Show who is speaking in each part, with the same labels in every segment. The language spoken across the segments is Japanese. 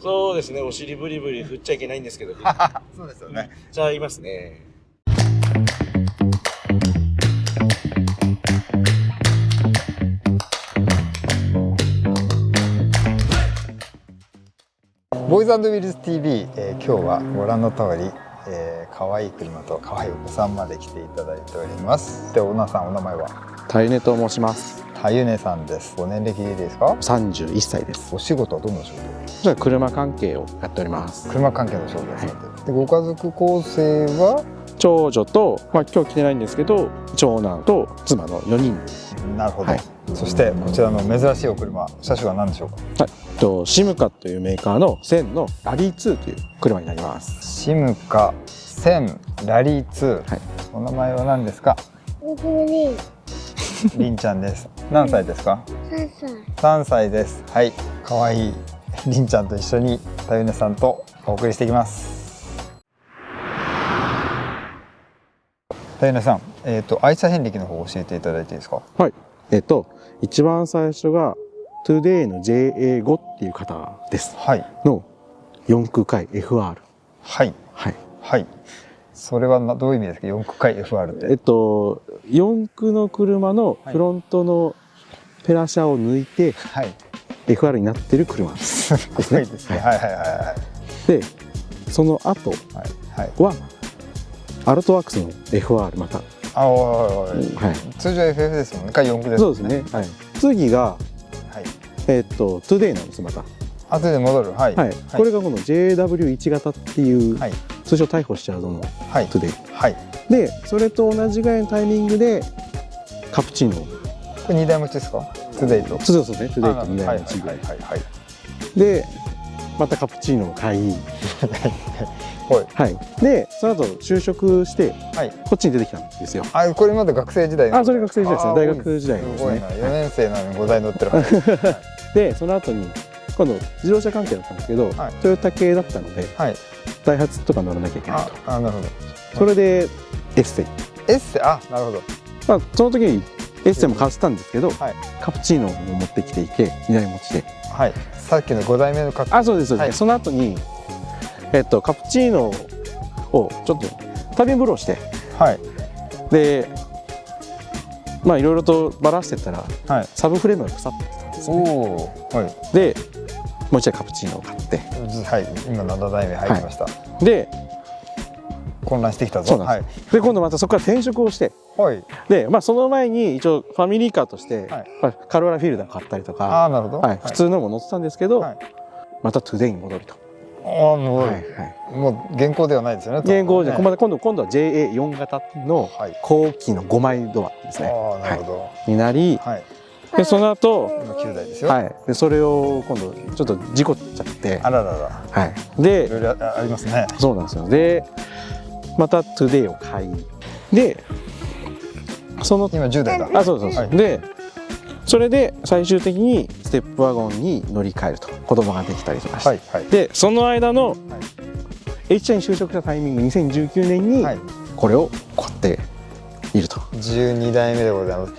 Speaker 1: そうですね、お尻ブリブリ振っちゃいけないんですけど
Speaker 2: そうですよね。
Speaker 1: じゃあいますね。
Speaker 2: ボーイズ&ウィルズ TV、今日はご覧の通り、可愛い車と可愛いお子さんまで来ていただいております。で、オーナーさん、お名前は
Speaker 3: たゆねと申します。
Speaker 2: たゆねさんです。ご年齢ですか
Speaker 3: 31歳です。
Speaker 2: お仕事はどんな仕事？
Speaker 3: じゃあ車関係をやっております。
Speaker 2: 車関係の仕事ですので、でご家族構成は
Speaker 3: 長女と、今日来てないんですけど、長男と妻の4人。
Speaker 2: なるほど、
Speaker 3: はい、
Speaker 2: そしてこちらの珍しいお車、車種は何でしょうか？
Speaker 3: シムカというメーカーの1000のラリー2という車になります。
Speaker 2: シムカ1000ラリー2、はい、お名前は何ですか？りんちゃんです。何歳ですか？3歳です。はい、可愛いりんちゃんと一緒にたゆねさんとお送りしていきます。たゆねさん、愛車遍歴の方を教えていただいていいですか？
Speaker 3: はい、一番最初がトゥデイの JA5 っていう方です。はい。の4駆回 FR。はい
Speaker 2: はいはい。それはどういう意味ですか？4駆回 FR って。
Speaker 3: 4駆の車のフロントのペラ車を抜いて、はい、FR になってる車です。
Speaker 2: すごいですね。はいはいはいはい。
Speaker 3: で、その後はアルトワークスの FR また。
Speaker 2: あ、はい。通常 FF ですもんね。か4駆です。
Speaker 3: そうですね。はい。次がトゥデイなんですまた。
Speaker 2: あ、トゥデイ戻る。はい。
Speaker 3: これがこの JW1 型っていう通称逮捕しちゃうぞのトゥデイ。はい。で、それと同じぐらいのタイミングでカプチーノ。
Speaker 2: これ2台持ちですか？トゥデイと。
Speaker 3: そうですね。トゥデイと2台持ちぐらい。で、またカプチーノを買い。はい。で、その後就職してこっちに出てきたんですよ。
Speaker 2: あ、これまだ学生時代。
Speaker 3: あ、それ学生時代ですね。大学時代
Speaker 2: ですね。4年生なのに5台乗ってる。
Speaker 3: で、その後に今度自動車関係だったんですけど、トヨタ系だったので、ダイハツとか乗らなきゃいけないと。
Speaker 2: あ、なるほど。
Speaker 3: それでエッセイ。
Speaker 2: エッセイ、あ、なるほど。
Speaker 3: まあその時にエッセイも買ってたんですけど、カプチーノを持ってきていて2台持ちで。はい。
Speaker 2: さっきの5代目のカプチーノ。
Speaker 3: あ、そうですそうです。その後にカプチーノをちょっと旅風呂して、で、まあいろいろとバラしてったら、サブフレームが腐ってたんですね。で、もう一台カプチーノを買って、
Speaker 2: 今7代目入りました。
Speaker 3: で、
Speaker 2: 混乱してきたぞ。
Speaker 3: で、今度またそこから転職をして、で、まあその前に一応ファミリーカーとしてカローラフィールダー買ったりとか、普通のも乗ってたんですけど、またトゥデイに戻ると。
Speaker 2: もう現行ではないですよね。
Speaker 3: 現行じゃ、今度は JA4 型の後期の5枚ドアですね。になり、でその後
Speaker 2: 9台ですよ。
Speaker 3: でそれを今度ちょっと事故っちゃって、
Speaker 2: あららら。
Speaker 3: で、
Speaker 2: いろいろありますね。
Speaker 3: そうなんですよ。で、またトゥデイを買い、で、その
Speaker 2: 今10台だ。
Speaker 3: あ、そうそう。で、それで最終的にステップワゴンに乗り換えると、子供ができたりとかして、でその間の H 社に就職したタイミング2019年にこれを買っていると。
Speaker 2: 12代目でございます。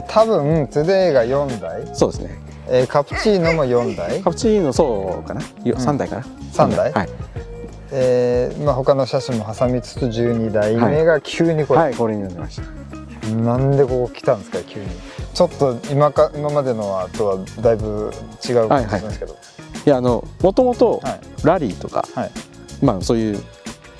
Speaker 2: 多分トゥデイが4台。
Speaker 3: そうですね。
Speaker 2: カプチーノも4台。
Speaker 3: カプチーノそうかな、3台かな。
Speaker 2: 3台。はい。まあ他の車種も挟みつつ12台目が急にこれ。
Speaker 3: これになりました。
Speaker 2: なんでここ来たんですか急に。ちょっと今までのとはだいぶ違う感じなんですけど。
Speaker 3: いやもともとラリーとか、まあそういう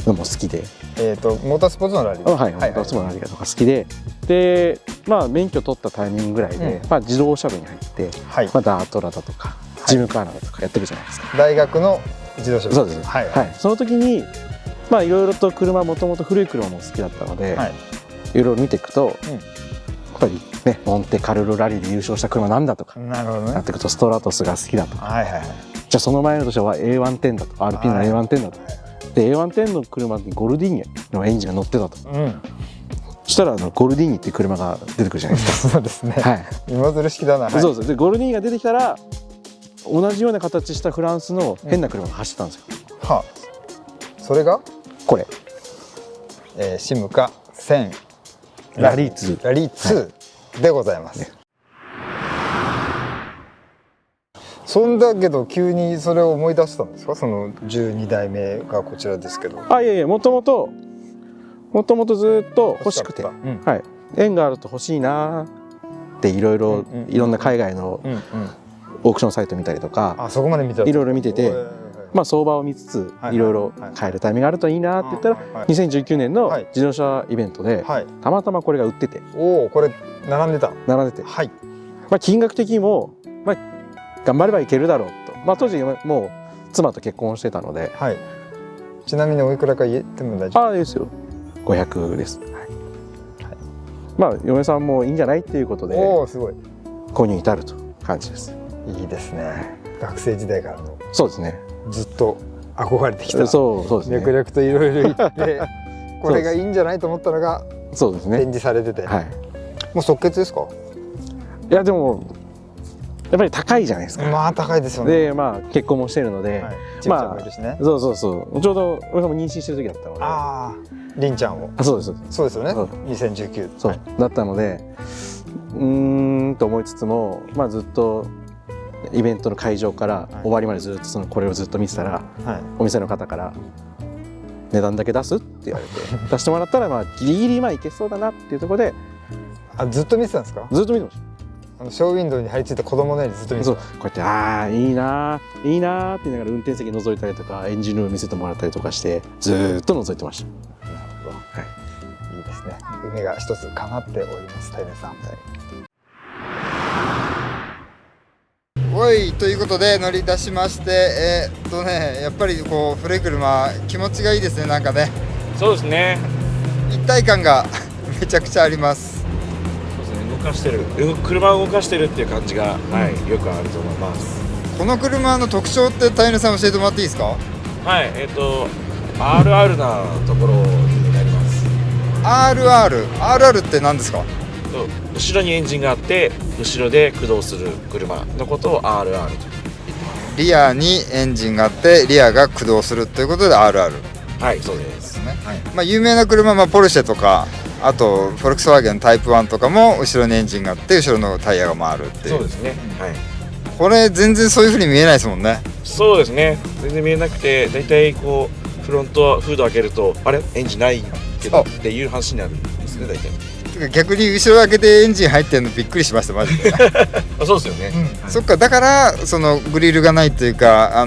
Speaker 3: のも好きで。
Speaker 2: モータースポーツのラリー。
Speaker 3: モータースポーツのラリーとか好きで、でまあ免許取ったタイミングぐらいで、まあ自動車部に入って、まあダートラだとかジムカーナだとかやってるじゃないですか。
Speaker 2: 大学の自動車部。
Speaker 3: そうです。はい。その時にまあいろいろと車、もともと古い車も好きだったので、いろいろ見ていくと。やっぱりね、モンテカルロラリーで優勝した車なんだとかなってくると、ストラトスが好きだとか、じゃあその前の年は A110 だとか RP の A110 だとかで A110 の車にゴルディーニのエンジンが乗ってたと、そしたらゴルディーニっていう車が出てくるじゃないですか。
Speaker 2: そうですね。芋づる式だな。
Speaker 3: そうです。でゴルディーニが出てきたら同じような形したフランスの変な車が走ったんですよ。
Speaker 2: はあ。それがこれ、シムカ1000ラリー2でございます。そんだけど急にそれを思い出したんですか？その12代目がこちらですけど。
Speaker 3: いやいや、もともとずっと欲しくて、はい、縁があると欲しいなっていろんな海外のオークションサイト見たりとか、
Speaker 2: そこまで見て
Speaker 3: いろいろ見てて、相場を見つついろいろ買えるタイミングがあるといいなって言ったら、2019年の自動車イベントでたまたまこれが売ってて、
Speaker 2: これ並んでて、
Speaker 3: 金額的にも頑張ればいけるだろうと、当時もう妻と結婚してたので、
Speaker 2: ちなみにおいくらか言っても大丈夫？
Speaker 3: いいですよ。500です。嫁さんもいいんじゃないっていうことで購入至ると感じです。
Speaker 2: いいですね。学生時代からの。
Speaker 3: そうですね。
Speaker 2: ずっと憧れてきた。
Speaker 3: そうですね。
Speaker 2: 脈々といろいろ言ってこれがいいんじゃないと思ったのが
Speaker 3: そうですね。
Speaker 2: 展示されてて、もう即決ですか？
Speaker 3: いやでもやっぱり高いじゃないですか。
Speaker 2: 高いですよね。
Speaker 3: で結婚もしてるので、
Speaker 2: ちもいるしね。
Speaker 3: そうちょうど俺も妊娠してる時だったので。
Speaker 2: りんちゃんを。
Speaker 3: そうです
Speaker 2: よね。2019。
Speaker 3: そうだったので、と思いつつもずっとイベントの会場から終わりまでずっとこれをずっと見てたら、お店の方から「値段だけ出す?」って言われて出してもらったらギリギリいけそうだなっていうところで。
Speaker 2: ずっと見てたんですか？
Speaker 3: ずっと見てました。
Speaker 2: ショーウィンドウに張り付いた子供のようにずっと見てた。
Speaker 3: こうやっていいなって言いながら運転席覗いたりとかエンジンルーム見せてもらったりとかしてずっと覗いてました。
Speaker 2: いいですね。夢が一つ叶っております、平さん。ということで乗り出しまして、やっぱり古い車気持ちがいいですね。なんかね。
Speaker 1: そうですね。
Speaker 2: 一体感がめちゃくちゃあります。
Speaker 1: そうですね。動かしてる、車を動かしてるっていう感じが、よくあると思います。
Speaker 2: この車の特徴って平さん教えてもらっていいですか？RR
Speaker 1: なところになります。RR
Speaker 2: って何ですか？
Speaker 1: 後ろにエンジンがあって後ろで駆動する車のことを RR と言ってます。
Speaker 2: リアにエンジンがあってリアが駆動するということで RR。
Speaker 1: そうですね。
Speaker 2: 有名な車、ポルシェとかあとフォルクスワーゲンタイプ1とかも後ろにエンジンがあって後ろのタイヤが回るっていう。
Speaker 1: そうですね。
Speaker 2: これ全然そういう風に見えないですもんね。
Speaker 1: そうですね。全然見えなくて、だいたいフロントフード開けるとあれエンジンないけどっていう話になるんですね、大体。逆に後ろ開けてエンジン入ってるのびっくりしました、マジで。そうですよね。
Speaker 2: そっか、だからそのグリルがないというか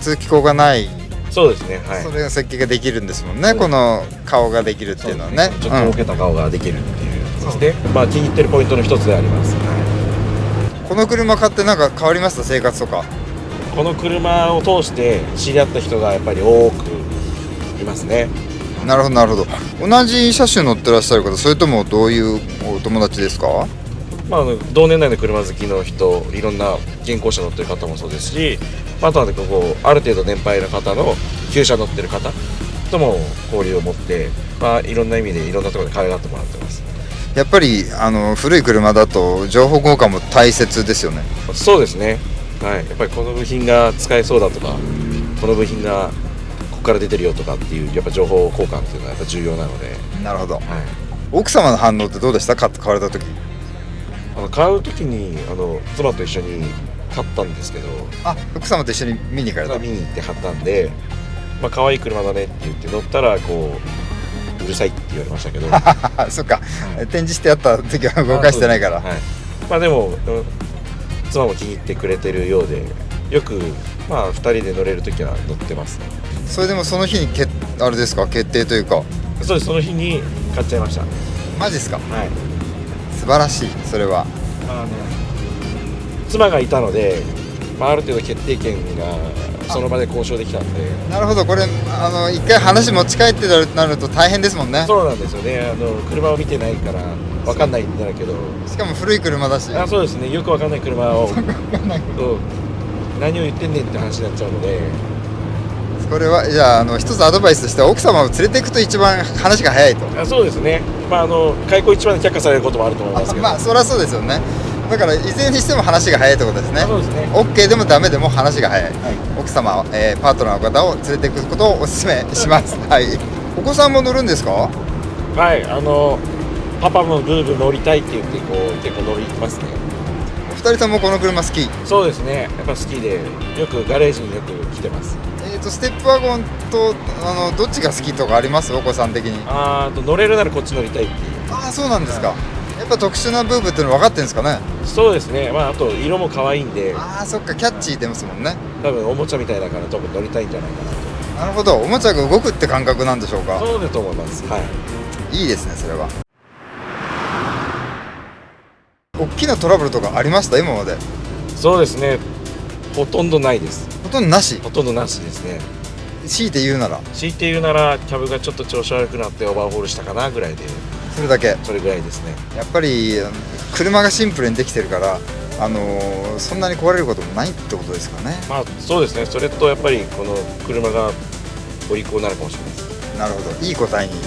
Speaker 2: 通気口がない。
Speaker 1: そうですね。
Speaker 2: それが設計ができるんですもんね。この顔ができるっていうのはね。
Speaker 1: ちょっとボケた顔ができるっていうことですね。気に入ってるポイントの一つであります。
Speaker 2: この車買ってなんか変わりました？生活とか。
Speaker 1: この車を通して知り合った人がやっぱり多くいますね。
Speaker 2: なるほどなるほど。同じ車種乗ってらっしゃる方、それともどういうお友達ですか？
Speaker 1: 同年代の車好きの人、いろんな現行車乗ってる方もそうですし、あとはある程度年配の方の旧車乗ってる方とも交流を持って、いろんな意味でいろんなところで可愛がってもらってます。
Speaker 2: やっぱり古い車だと情報交換も大切ですよね。
Speaker 1: そうですね。やっぱりこの部品が使えそうだとか、この部品がここから出てるよとかっていうやっぱ情報交換っていうのはやっぱ重要なので。
Speaker 2: なるほど。奥様の反応ってどうでした？買われた時。
Speaker 1: 買う時に妻と一緒に買ったんですけど。
Speaker 2: 奥様と一緒に見に行かれた？
Speaker 1: 見に行って買ったんで、可愛い車だねって言って乗ったらうるさいって言われましたけど。
Speaker 2: そっか、展示してあった時は動かしてないから。
Speaker 1: でも妻も気に入ってくれてるようで、よく2人で乗れる時は乗ってますね。
Speaker 2: それでもその日にあれですか、決定というか。
Speaker 1: そうです、その日に買っちゃいました。
Speaker 2: マジですか？素晴らしい。それは
Speaker 1: 妻がいたので、ある程度決定権がその場で交渉できたんで。
Speaker 2: なるほど。これ一回話持ち帰ってなると大変ですもんね。
Speaker 1: そうなんですよね。車を見てないから分かんないんだけど、
Speaker 2: しかも古い車だし。
Speaker 1: そうですね。よく分かんない車を何を言ってんねんって話になっちゃうので。
Speaker 2: これはじゃあ一つアドバイスとしては、奥様を連れていくと一番話が早いと。
Speaker 1: そうですね。開口一番で却下されることもあると思いますけど。
Speaker 2: そりゃそうですよね。だからいずれにしても話が早いってことですね。
Speaker 1: そうですね。
Speaker 2: OK でもダメでも話が早い、奥様、パートナーの方を連れていくことをお勧めします。お子さんも乗るんですか？
Speaker 1: パパもブーブー乗りたいって言って結構乗りますね。
Speaker 2: 人ともこの車好き？
Speaker 1: そうですね、やっぱ好きでよくガレージによく来てます。
Speaker 2: ステップワゴンとどっちが好きとかあります？お子さん的に。
Speaker 1: 乗れるならこっち乗りたいっていう。
Speaker 2: そうなんですか。やっぱ特殊なブーブっていうの分かってるんですかね。
Speaker 1: そうですね、あと色も可愛いんで。
Speaker 2: そっか、キャッチー出ますもんね。
Speaker 1: 多分おもちゃみたいだから多分乗りたいんじゃないかなと。
Speaker 2: なるほど、おもちゃが動くって感覚なんでしょうか。
Speaker 1: そうだと思います。はい。
Speaker 2: いいですね、それは。大きなトラブルとかありました今まで？
Speaker 1: そうですね、ほとんどないです。
Speaker 2: ほとんどなし？
Speaker 1: ほとんどなしですね。
Speaker 2: 強いて言うなら
Speaker 1: キャブがちょっと調子悪くなってオーバーホールしたかなぐらいで。
Speaker 2: それだけ？
Speaker 1: それぐらいですね。
Speaker 2: やっぱり車がシンプルにできてるからそんなに壊れることもないってことですかね。
Speaker 1: そうですね、それとやっぱりこの車がお利口になるかもしれないです。
Speaker 2: なるほど、いい答えに
Speaker 1: あっ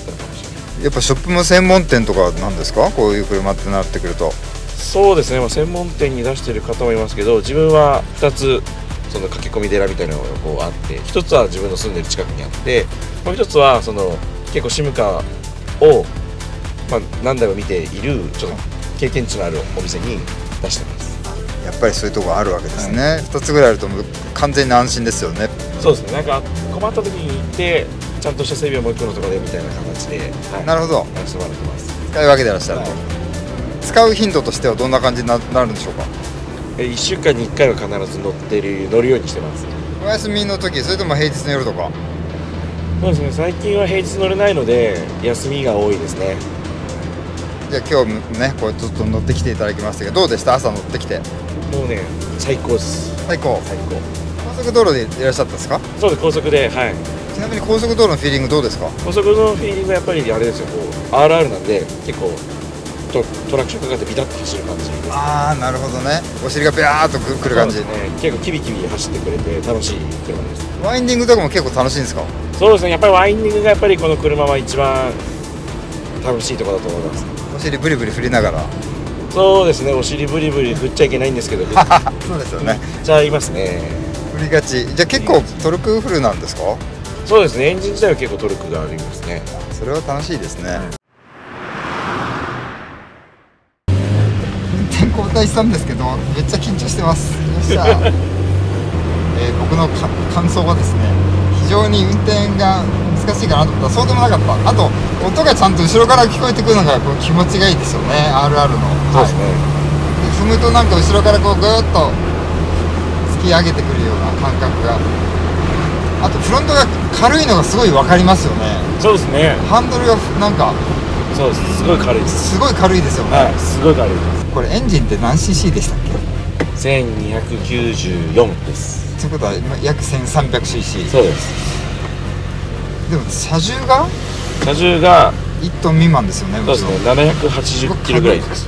Speaker 1: たのかもしれない。
Speaker 2: やっぱショップも専門店とかなんですか、こういう車ってなってくると。
Speaker 1: そうですね、専門店に出してる方もいますけど、自分は2つその駆け込み寺みたいなのがこうあって、1つは自分の住んでる近くにあって、もう1つは結構シムカーを、何台も見ているちょっと経験値のあるお店に出してます。
Speaker 2: やっぱりそういうところあるわけですね。2つぐらいあるともう完全に安心ですよね。
Speaker 1: そうですね、なんか困った時に行ってちゃんとした整備をもう1個のところでみたいな形で、
Speaker 2: なるほど、
Speaker 1: やらせてもらってます。
Speaker 2: 使い分けてらっしゃると、使う頻度としてはどんな感じになるんでしょうか。
Speaker 1: 1週間に1回は必ず乗るようにしてます。
Speaker 2: お休みの時、それとも平日の夜とか？
Speaker 1: そうですね、最近は平日乗れないので休みが多いですね。
Speaker 2: じゃあ今日ね、こうちょっと乗ってきていただきましたけど、どうでした？朝乗ってきて。
Speaker 1: もうね、最高です。
Speaker 2: 最高。高速道路でいらっしゃったんですか？
Speaker 1: そうです、高速で。はい。
Speaker 2: ちなみに高速道路のフィーリングどうですか？
Speaker 1: 高速のフィーリングはやっぱりあれですよ、RR なんで結構トラクションかかってビタッと走る感じです。
Speaker 2: なるほどね。お尻がビャーっとくる感じ。
Speaker 1: そうですね、結構キビキビ走ってくれて楽しい車です。
Speaker 2: ワインディングとかも結構楽しいんですか？
Speaker 1: そうですね、やっぱりワインディングがやっぱりこの車は一番楽しいところだと思います。
Speaker 2: お尻ブリブリ振りながら。
Speaker 1: そうですね、お尻ブリブリ振っちゃいけないんですけど
Speaker 2: そうですよね、
Speaker 1: 振っちゃいますね。
Speaker 2: 振りがち。じゃあ結構トルクフルなんですか？
Speaker 1: そうですね、エンジン自体は結構トルクがありますね。
Speaker 2: それは楽しいですね。運転交代したんですけどめっちゃ緊張してます。よっしゃ僕の感想はですね、非常に運転が難しいかなと思ったらそうでもなかった。あと音がちゃんと後ろから聞こえてくるのが気持ちがいいですよね、 RR の。
Speaker 1: そうですね、
Speaker 2: 踏むとなんか後ろからぐーっと突き上げてくるような感覚が。あとフロントが軽いのがすごい分かりますよね。
Speaker 1: そうですね、
Speaker 2: ハンドルがなんか
Speaker 1: そうです、すごい軽いです。
Speaker 2: すごい軽いですよね。
Speaker 1: はい、すごい軽いです。
Speaker 2: これエンジンって何 cc でしたっけ
Speaker 1: ？1294です。
Speaker 2: ということは約 1300cc。
Speaker 1: そうです。
Speaker 2: でも車重が1トン未満ですよね。
Speaker 1: そうですね、780キロぐらいです。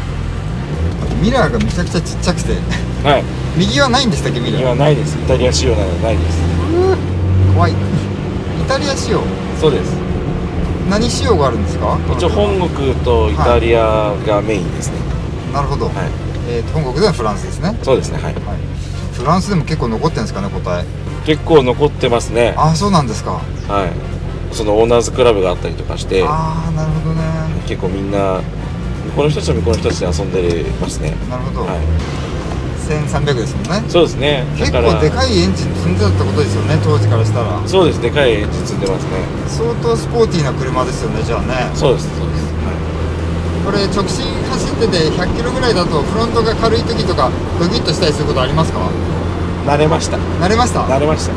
Speaker 2: ミラーがめちゃくちゃちっちゃくて
Speaker 1: はい、
Speaker 2: 右はないんでしたっけ？ミラー
Speaker 1: 右はないです。イタリア仕様なのでないです。
Speaker 2: 怖い。イタリア仕様？
Speaker 1: そうです。
Speaker 2: 何仕様があるんですか？
Speaker 1: 一応本国とイタリアがメインですね。
Speaker 2: なるほど。本国ではフランスですね。
Speaker 1: そうですね、はい。
Speaker 2: フランスでも結構残ってるんですかね、答え。
Speaker 1: 結構残ってますね。
Speaker 2: そうなんですか。
Speaker 1: はい。そのオーナーズクラブがあったりとかして、
Speaker 2: なるほどね。
Speaker 1: 結構みんな向こうの人たちは向こうの人たちで遊んでますね。
Speaker 2: なるほど。
Speaker 1: はい。
Speaker 2: 1300ですもんね。
Speaker 1: そうですね。
Speaker 2: 結構でかいエンジン積んでたってことですよね、当時からしたら。
Speaker 1: そうです、でかいエンジン積んでますね。
Speaker 2: 相当スポーティーな車ですよね、じゃあね。
Speaker 1: そうです、そうです。
Speaker 2: これ直進走ってて100キロぐらいだとフロントが軽い時とかドキッとしたりすることありますか？
Speaker 1: 慣れました。
Speaker 2: 慣れました。
Speaker 1: 慣れました。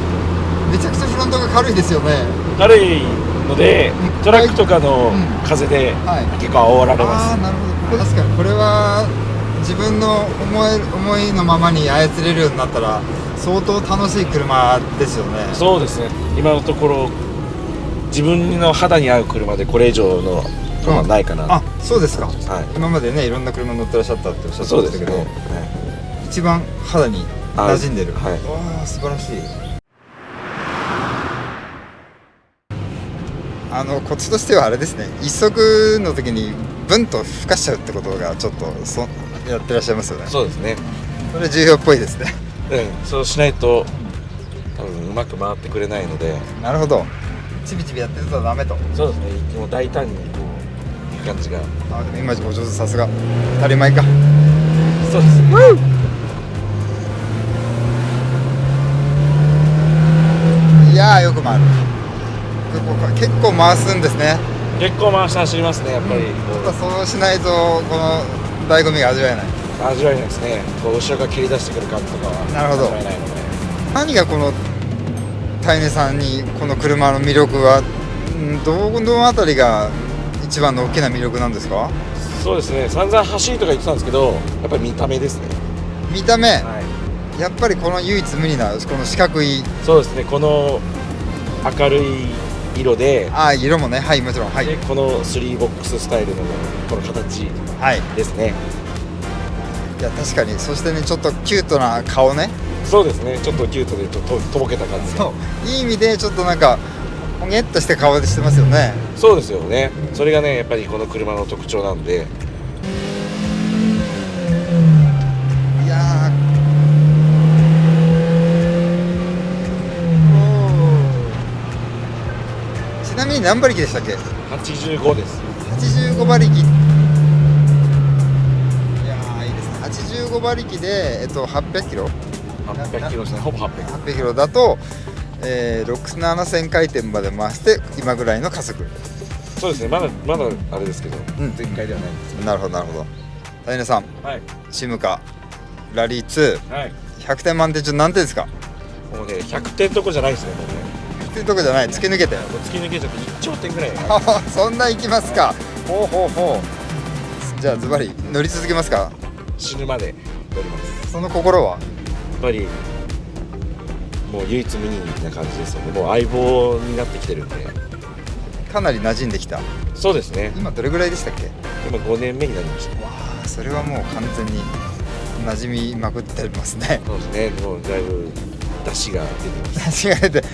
Speaker 2: めちゃくちゃフロントが軽いですよね。
Speaker 1: 軽いのでトラックとかの風で結構煽られます。
Speaker 2: なるほど。確かにこれは自分の思いのままに操れるようになったら相当楽しい車ですよね。
Speaker 1: そうですね、今のところ自分の肌に合う車でこれ以上ののはないかな。
Speaker 2: そうですか。
Speaker 1: はい、
Speaker 2: 今までねいろんな車乗ってらっしゃったっておっしゃってましたけど、
Speaker 1: ね、
Speaker 2: 一番肌に馴染んでる。
Speaker 1: はい、
Speaker 2: 素晴らしい。コツとしてはあれですね、一足の時にブンと吹かしちゃうってことがちょっとやってらっしゃいますよね。
Speaker 1: そうですね、
Speaker 2: それ重要っぽいですね。
Speaker 1: そうしないと多分うまく回ってくれないので。
Speaker 2: なるほど、ちびちびやってるとダメと。
Speaker 1: そうですね、もう大胆にこういく感じが。
Speaker 2: でも今お上手、さすが。当たり前か。
Speaker 1: そうですね。
Speaker 2: いやーよく回る。結構回すんですね。
Speaker 1: 結構回して走りますね、やっぱり。
Speaker 2: ちょっとそうしないとこの醍醐味が味わえない。
Speaker 1: 味わえないですね。こう後ろから蹴り出してくる感とかは
Speaker 2: なるほど
Speaker 1: 味わえないので。
Speaker 2: 何がこのタイネさんにこの車の魅力はどのあたりが一番の大きな魅力なんですか？
Speaker 1: そうですね、散々走りとか言ってたんですけど、やっぱり見た目ですね。
Speaker 2: 見た目、
Speaker 1: はい、
Speaker 2: やっぱりこの唯一無二なこの四角い、
Speaker 1: そうですね、この明るい色で、
Speaker 2: 色もね、はいもちろん、はい、
Speaker 1: でこの3ボックススタイルのこの形ですね。
Speaker 2: いや確かに、そしてねちょっとキュートな顔ね。
Speaker 1: そうですね、ちょっとキュートでちょっととぼけた感じで。
Speaker 2: そういい意味でちょっとなんかほげっとした顔でしてますよね。
Speaker 1: そうですよね、それがねやっぱりこの車の特徴なんで。
Speaker 2: いやちなみに何馬力でしたっけ
Speaker 1: 85です。
Speaker 2: 85馬力。いやーいいですね。85馬力で800キロ
Speaker 1: 800キロですね、ほぼ800
Speaker 2: キロだと、6、7000回転まで回して今ぐらいの加速。
Speaker 1: そうですね、まだあれですけど、全開ではないです。
Speaker 2: なるほどなるほど。谷根さん、
Speaker 1: はい、
Speaker 2: シムカラリー2、
Speaker 1: はい、
Speaker 2: 100点満点中何点ですか？
Speaker 1: もうね100点とこじゃないですね、もうね
Speaker 2: 100点とこじゃない、突き抜けて
Speaker 1: もう突き抜けちゃって1頂点ぐらい。
Speaker 2: そんないきますか。ほうほうほう。じゃあズバリ乗り続けますか？
Speaker 1: 死ぬまで乗ります。
Speaker 2: その心は？
Speaker 1: やっぱりもう唯一無二な感じですよね。もう相棒になってきてるんで。
Speaker 2: かなり馴染んできた。
Speaker 1: そうですね、
Speaker 2: 今どれぐらいでしたっけ？
Speaker 1: 今5年目になりました。
Speaker 2: わあ、それはもう完全に馴染みまくってますね。
Speaker 1: そうですね、もうだいぶ出汁が出てます。
Speaker 2: 出汁が出て